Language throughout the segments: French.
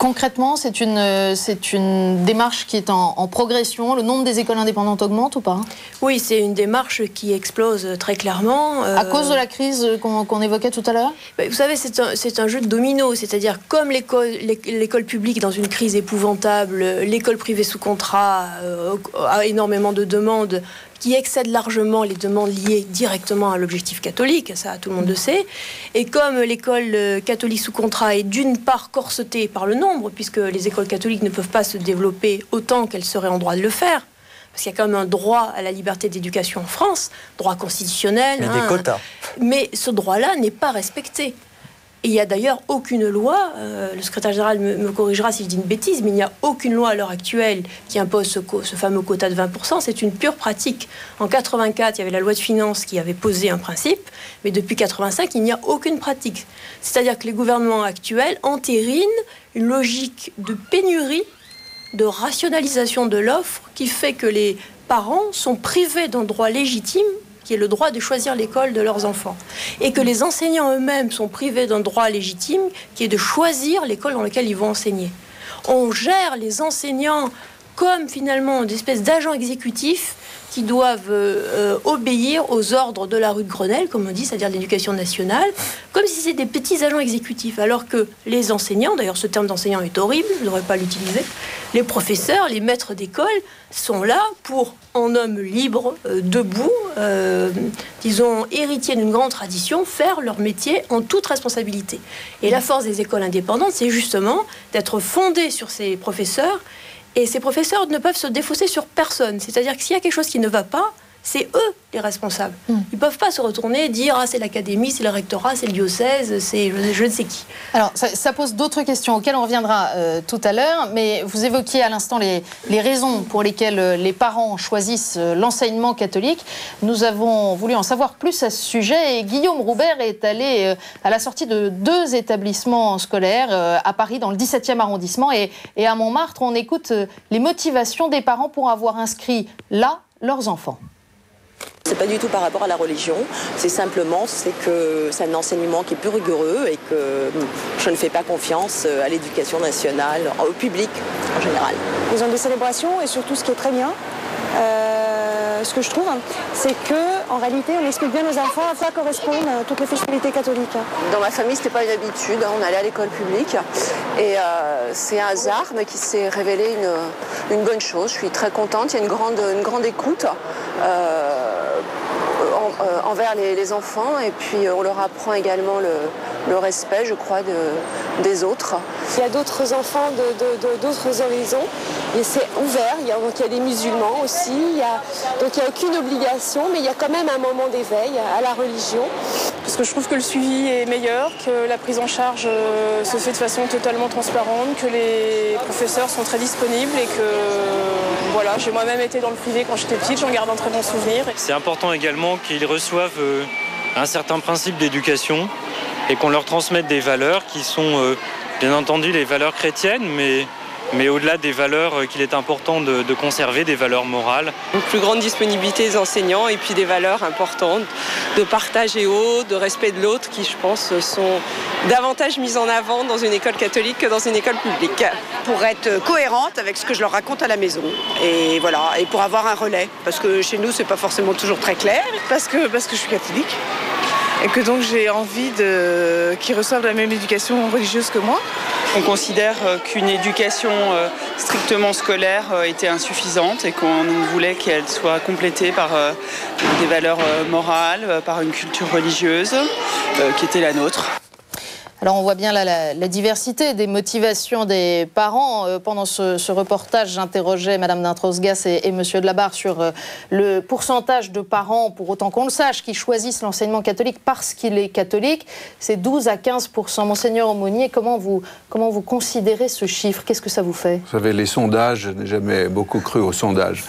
Concrètement, c'est une démarche qui est en progression. Le nombre des écoles indépendantes augmente ou pas? Oui, c'est une démarche qui explose très clairement. À cause de la crise qu'on évoquait tout à l'heure? Vous savez, c'est un jeu de domino. C'est-à-dire, comme l'école publique est dans une crise épouvantable, l'école privée sous contrat a énormément de demandes qui excèdent largement les demandes liées directement à l'objectif catholique, ça tout le monde le sait, et comme l'école catholique sous contrat est d'une part corsetée par le nombre, puisque les écoles catholiques ne peuvent pas se développer autant qu'elles seraient en droit de le faire, parce qu'il y a quand même un droit à la liberté d'éducation en France, droit constitutionnel. Mais des quotas. Mais ce droit-là n'est pas respecté. Et il n'y a d'ailleurs aucune loi, le secrétaire général me corrigera si je dis une bêtise, mais il n'y a aucune loi à l'heure actuelle qui impose ce fameux quota de 20%. C'est une pure pratique. En 84, il y avait la loi de finances qui avait posé un principe, mais depuis 85, il n'y a aucune pratique. C'est-à-dire que les gouvernements actuels entérinent une logique de pénurie, de rationalisation de l'offre, qui fait que les parents sont privés d'un droit légitime, qui est le droit de choisir l'école de leurs enfants. Et que les enseignants eux-mêmes sont privés d'un droit légitime, qui est de choisir l'école dans laquelle ils vont enseigner. On gère les enseignants comme finalement des espèces d'agents exécutifs qui doivent obéir aux ordres de la rue de Grenelle, comme on dit, c'est-à-dire de l'éducation nationale, comme si c'était des petits agents exécutifs. Alors que les enseignants, d'ailleurs ce terme d'enseignant est horrible, je ne devrais pas l'utiliser, les professeurs, les maîtres d'école sont là pour, en hommes libres, debout, disons héritiers d'une grande tradition, faire leur métier en toute responsabilité. Et la force des écoles indépendantes, c'est justement d'être fondées sur ces professeurs. Et ces professeurs ne peuvent se défausser sur personne. C'est-à-dire que s'il y a quelque chose qui ne va pas, c'est eux les responsables. Ils ne peuvent pas se retourner et dire « Ah, c'est l'académie, c'est le rectorat, c'est le diocèse, c'est je ne sais qui ». Alors, ça pose d'autres questions auxquelles on reviendra tout à l'heure, mais vous évoquiez à l'instant les raisons pour lesquelles les parents choisissent l'enseignement catholique. Nous avons voulu en savoir plus à ce sujet et Guillaume Roubert est allé à la sortie de 2 établissements scolaires à Paris, dans le 17e arrondissement, et à Montmartre. On écoute les motivations des parents pour avoir inscrit là leurs enfants. C'est pas du tout par rapport à la religion, c'est que c'est un enseignement qui est plus rigoureux et que je ne fais pas confiance à l'éducation nationale, au public en général. Ils ont des célébrations et surtout ce qui est très bien, ce que je trouve, c'est qu'en réalité on explique bien aux enfants à quoi correspondent toutes les festivités catholiques. Dans ma famille, c'était pas une habitude, on allait à l'école publique et c'est un hasard mais qui s'est révélé une bonne chose. Je suis très contente, il y a une grande écoute. Envers les enfants et puis on leur apprend également le respect, je crois, des autres. Il y a d'autres enfants d'autres horizons et c'est ouvert, il y a des musulmans aussi, donc il n'y a aucune obligation mais il y a quand même un moment d'éveil à la religion. Parce que je trouve que le suivi est meilleur, que la prise en charge se fait de façon totalement transparente, que les professeurs sont très disponibles et que voilà, j'ai moi-même été dans le privé quand j'étais petite, j'en garde un très bon souvenir. C'est important également qu'ils reçoivent un certain principe d'éducation et qu'on leur transmette des valeurs qui sont bien entendu les valeurs chrétiennes, mais au-delà des valeurs qu'il est important de conserver, des valeurs morales. Une plus grande disponibilité des enseignants et puis des valeurs importantes de partage et autres, de respect de l'autre qui, je pense, sont davantage mises en avant dans une école catholique que dans une école publique. Pour être cohérente avec ce que je leur raconte à la maison. Et voilà, et pour avoir un relais. Parce que chez nous, c'est pas forcément toujours très clair. Parce que je suis catholique. Et que donc j'ai envie qu'ils reçoivent la même éducation religieuse que moi. On considère qu'une éducation strictement scolaire était insuffisante et qu'on voulait qu'elle soit complétée par des valeurs morales, par une culture religieuse qui était la nôtre. Alors on voit bien là la diversité des motivations des parents. Pendant ce reportage, j'interrogeais Madame Dintrosgas et Monsieur Delabarre sur le pourcentage de parents, pour autant qu'on le sache, qui choisissent l'enseignement catholique parce qu'il est catholique. C'est 12 à 15%. Monseigneur Aumônier, comment vous considérez ce chiffre? Qu'est-ce que ça vous fait? Vous savez, les sondages, je n'ai jamais beaucoup cru aux sondages.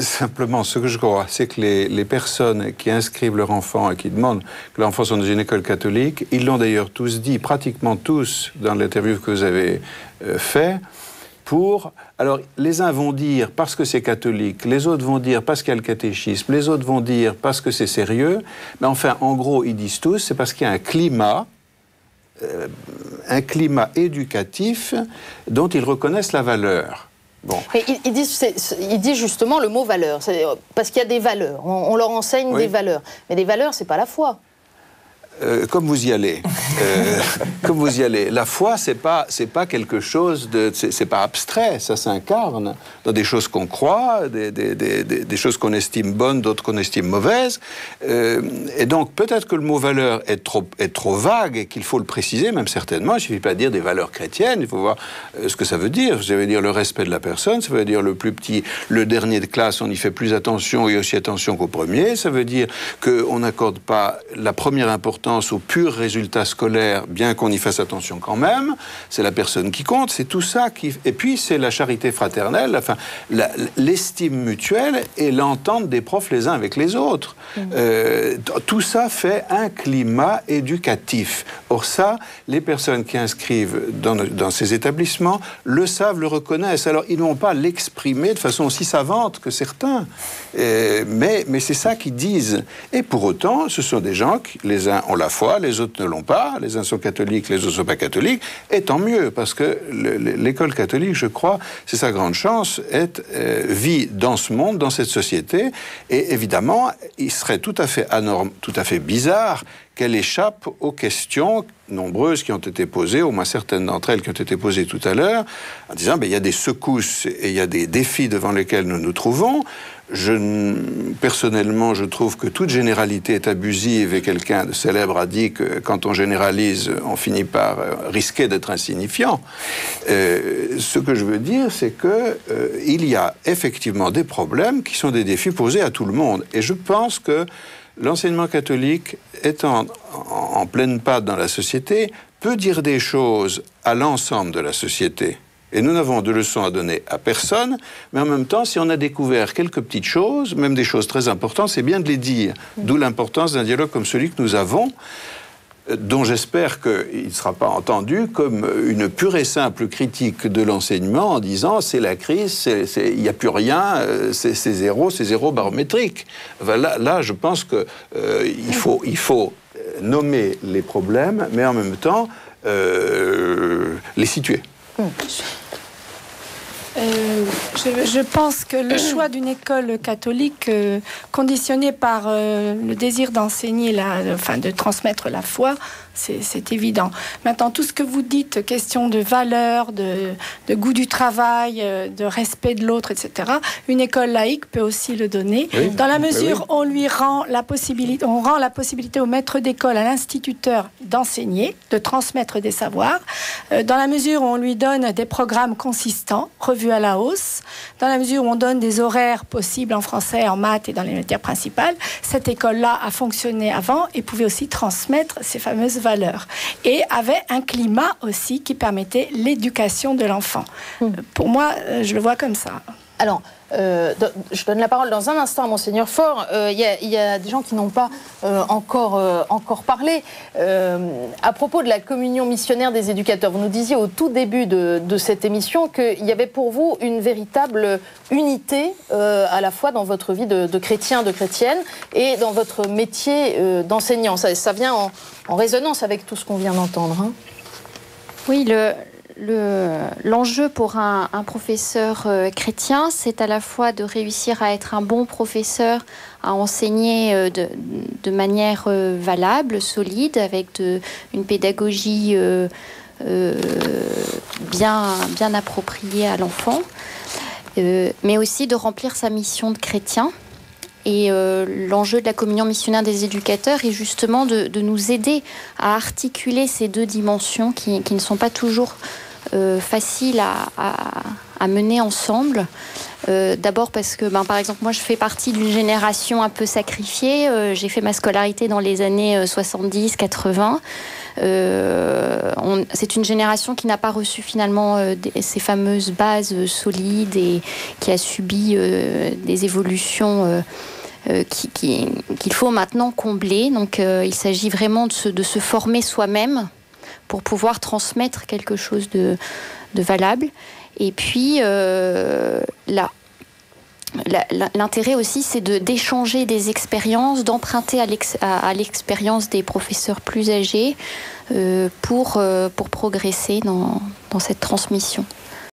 Simplement, ce que je crois, c'est que les personnes qui inscrivent leur enfant et qui demandent que l'enfant soit dans une école catholique, ils l'ont d'ailleurs tous dit, pratiquement tous, dans l'interview que vous avez fait, alors, les uns vont dire parce que c'est catholique, les autres vont dire parce qu'il y a le catéchisme, les autres vont dire parce que c'est sérieux, mais enfin, en gros, ils disent tous, c'est parce qu'il y a un climat un climat éducatif dont ils reconnaissent la valeur. Bon. Il dit justement le mot valeur, parce qu'il y a des valeurs, on leur enseigne des valeurs. Mais des valeurs, c'est pas la foi. Comme vous y allez, la foi, c'est pas quelque chose de, c'est pas abstrait, ça s'incarne dans des choses qu'on croit, des choses qu'on estime bonnes, d'autres qu'on estime mauvaises, et donc peut-être que le mot valeur est trop vague et qu'il faut le préciser, même certainement. Il suffit pas de dire des valeurs chrétiennes, il faut voir ce que ça veut dire. Ça veut dire le respect de la personne, ça veut dire le plus petit, le dernier de classe, on y fait plus attention et aussi attention qu'au premier. Ça veut dire qu'on n'accorde pas la première importance aux purs résultats scolaires, bien qu'on y fasse attention quand même. C'est la personne qui compte, c'est tout ça qui... Et puis, c'est la charité fraternelle, enfin, l'estime mutuelle et l'entente des profs les uns avec les autres. Tout ça fait un climat éducatif. Or ça, les personnes qui inscrivent dans ces établissements le savent, le reconnaissent. Alors, ils n'ont pas l'exprimer de façon aussi savante que certains. Mais c'est ça qu'ils disent. Et pour autant, ce sont des gens qui, les uns ont la foi, les autres ne l'ont pas, les uns sont catholiques, les autres ne sont pas catholiques, et tant mieux, parce que l'école catholique, je crois, c'est sa grande chance, vit dans ce monde, dans cette société, et évidemment, il serait tout à fait bizarre qu'elle échappe aux questions nombreuses qui ont été posées, au moins certaines d'entre elles qui ont été posées tout à l'heure, en disant, il y a des secousses et il y a des défis devant lesquels nous nous trouvons. Personnellement, je trouve que toute généralité est abusive et quelqu'un de célèbre a dit que quand on généralise, on finit par risquer d'être insignifiant. Ce que je veux dire, c'est que il y a effectivement des problèmes qui sont des défis posés à tout le monde. Et je pense que l'enseignement catholique, étant en pleine patte dans la société, peut dire des choses à l'ensemble de la société. Et nous n'avons de leçons à donner à personne, mais en même temps, si on a découvert quelques petites choses, même des choses très importantes, c'est bien de les dire. D'où l'importance d'un dialogue comme celui que nous avons, dont j'espère qu'il ne sera pas entendu comme une pure et simple critique de l'enseignement en disant c'est la crise, il n'y a plus rien, c'est zéro barométrique. Enfin, là, je pense qu'il faut nommer les problèmes, mais en même temps les situer. Je pense que le choix d'une école catholique conditionné par le désir d'enseigner, de transmettre la foi, c'est évident. Maintenant, tout ce que vous dites, question de valeur, de goût du travail, de respect de l'autre, etc., une école laïque peut aussi le donner. Oui, dans la mesure où on rend la possibilité au maître d'école, à l'instituteur d'enseigner, de transmettre des savoirs, dans la mesure où on lui donne des programmes consistants, revus à la hausse, dans la mesure où on donne des horaires possibles en français, en maths et dans les matières principales, cette école-là a fonctionné avant et pouvait aussi transmettre ces fameuses valeurs. Et avait un climat aussi qui permettait l'éducation de l'enfant. Pour moi, je le vois comme ça. Alors, je donne la parole dans un instant à Monseigneur Faure. Il y a des gens qui n'ont pas encore parlé. À propos de la communion missionnaire des éducateurs, vous nous disiez au tout début de cette émission qu'il y avait pour vous une véritable unité à la fois dans votre vie de chrétien, de chrétienne et dans votre métier d'enseignant. Ça vient en résonance avec tout ce qu'on vient d'entendre. Hein. Oui, l'enjeu pour un professeur chrétien, c'est à la fois de réussir à être un bon professeur, à enseigner de manière valable, solide, avec une pédagogie bien appropriée à l'enfant, mais aussi de remplir sa mission de chrétien. Et l'enjeu de la communion missionnaire des éducateurs est justement de nous aider à articuler ces deux dimensions qui ne sont pas toujours faciles à mener ensemble. D'abord parce que, par exemple, moi je fais partie d'une génération un peu sacrifiée. J'ai fait ma scolarité dans les années 70-80. C'est une génération qui n'a pas reçu finalement ces fameuses bases solides et qui a subi des évolutions qu'il faut maintenant combler. Donc il s'agit vraiment de se former soi-même pour pouvoir transmettre quelque chose de valable. Et puis l'intérêt aussi, c'est d'échanger des expériences, d'emprunter à l'expérience des professeurs plus âgés pour progresser dans cette transmission.